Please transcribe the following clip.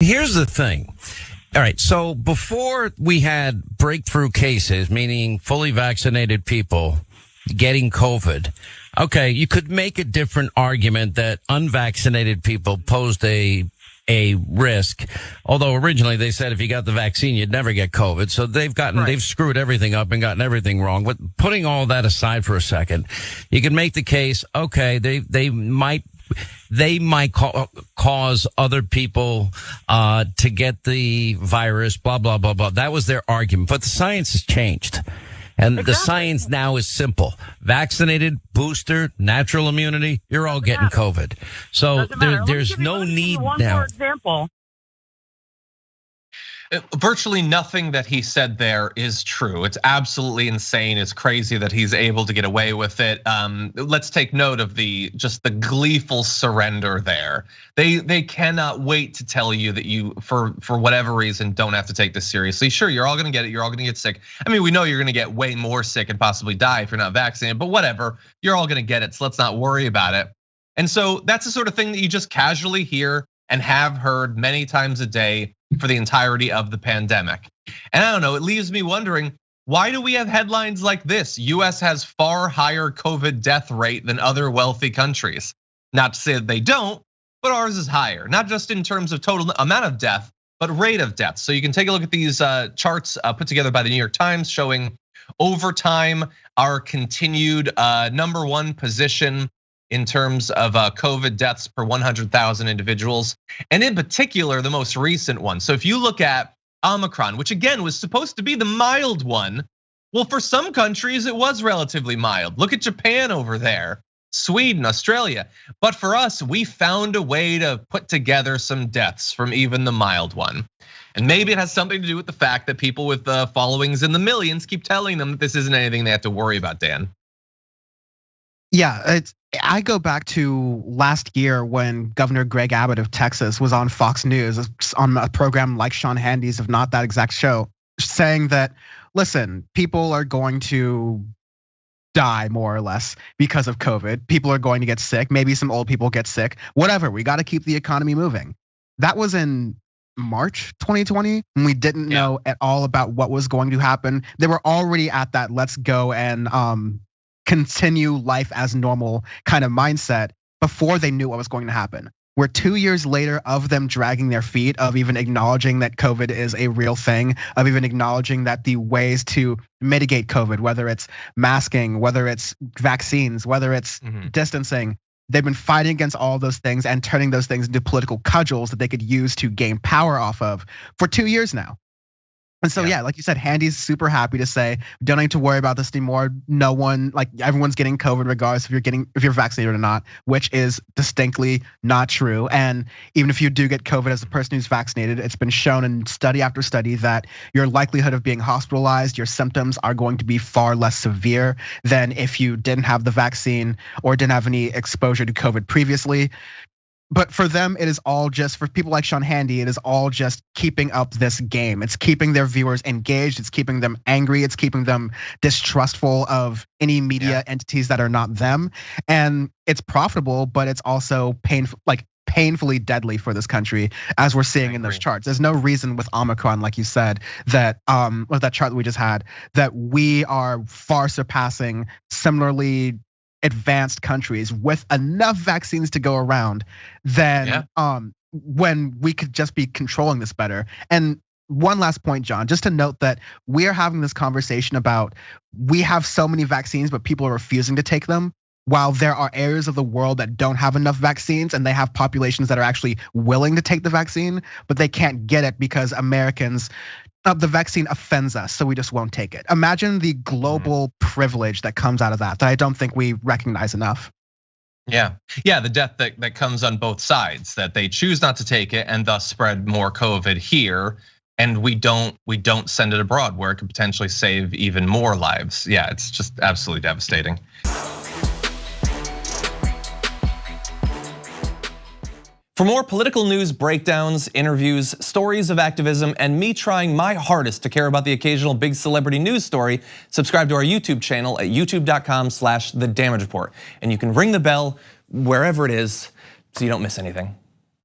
Here's the thing. All right. So before we had breakthrough cases, meaning fully vaccinated people getting COVID, okay, you could make a different argument that unvaccinated people posed a risk. Although originally they said if you got the vaccine, you'd never get COVID. So they've screwed everything up and gotten everything wrong. But putting all that aside for a second, you can make the case, okay, they might cause other people to get the virus, blah, blah, blah, blah. That was their argument. But the science has changed. And the science now is simple. Vaccinated, booster, natural immunity, you're all getting COVID. So there's no need now. For example. Virtually nothing that he said there is true. It's absolutely insane. It's crazy that he's able to get away with it. Let's take note of the gleeful surrender there. They cannot wait to tell you that you, for whatever reason, don't have to take this seriously. Sure, you're all gonna get it. You're all gonna get sick. I mean, we know you're gonna get way more sick and possibly die if you're not vaccinated, but whatever, you're all gonna get it. So let's not worry about it. And so that's the sort of thing that you just casually hear and have heard many times a day for the entirety of the pandemic. And I don't know, it leaves me wondering, why do we have headlines like this? US has far higher COVID death rate than other wealthy countries. Not to say that they don't, but ours is higher. Not just in terms of total amount of death, but rate of death. So you can take a look at these charts put together by the New York Times showing over time our continued #1 position in terms of COVID deaths per 100,000 individuals. And in particular, the most recent one. So if you look at Omicron, which again was supposed to be the mild one, well, for some countries, it was relatively mild. Look at Japan over there, Sweden, Australia. But for us, we found a way to put together some deaths from even the mild one. And maybe it has something to do with the fact that people with followings in the millions keep telling them that this isn't anything they have to worry about, Dan. Yeah, I go back to last year when Governor Greg Abbott of Texas was on Fox News on a program like Sean Hannity's, if not that exact show, saying that, listen, people are going to die more or less because of COVID. People are going to get sick. Maybe some old people get sick. Whatever, we got to keep the economy moving. That was in March 2020 when we didn't know at all about what was going to happen. They were already at that let's go and continue life as normal kind of mindset before they knew what was going to happen. We're 2 years later of them dragging their feet, of even acknowledging that COVID is a real thing, of even acknowledging that the ways to mitigate COVID, whether it's masking, whether it's vaccines, whether it's distancing, they've been fighting against all those things and turning those things into political cudgels that they could use to gain power off of for 2 years now. And so, yeah, like you said, Handy's super happy to say, don't need to worry about this anymore. No one, like everyone's getting COVID regardless if you're vaccinated or not, which is distinctly not true. And even if you do get COVID as a person who's vaccinated, it's been shown in study after study that your likelihood of being hospitalized, your symptoms are going to be far less severe than if you didn't have the vaccine or didn't have any exposure to COVID previously. But for them, it is all just, for people like Sean Hannity, it is all just keeping up this game. It's keeping their viewers engaged. It's keeping them angry. It's keeping them distrustful of any media entities that are not them. And it's profitable, but it's also painfully deadly for this country, as we're seeing in those charts. There's no reason with Omicron, like you said, that with that chart that we just had, that we are far surpassing similarly advanced countries with enough vaccines to go around than when we could just be controlling this better. And one last point, John, just to note that we are having this conversation about we have so many vaccines, but people are refusing to take them, while there are areas of the world that don't have enough vaccines and they have populations that are actually willing to take the vaccine, but they can't get it because Americans, the vaccine offends us, so we just won't take it. Imagine the global privilege that comes out of that I don't think we recognize enough. Yeah, the death that comes on both sides, that they choose not to take it and thus spread more COVID here, and we don't send it abroad where it could potentially save even more lives. Yeah, it's just absolutely devastating. For more political news breakdowns, interviews, stories of activism, and me trying my hardest to care about the occasional big celebrity news story, subscribe to our YouTube channel at youtube.com/thedamagereport. And you can ring the bell wherever it is so you don't miss anything.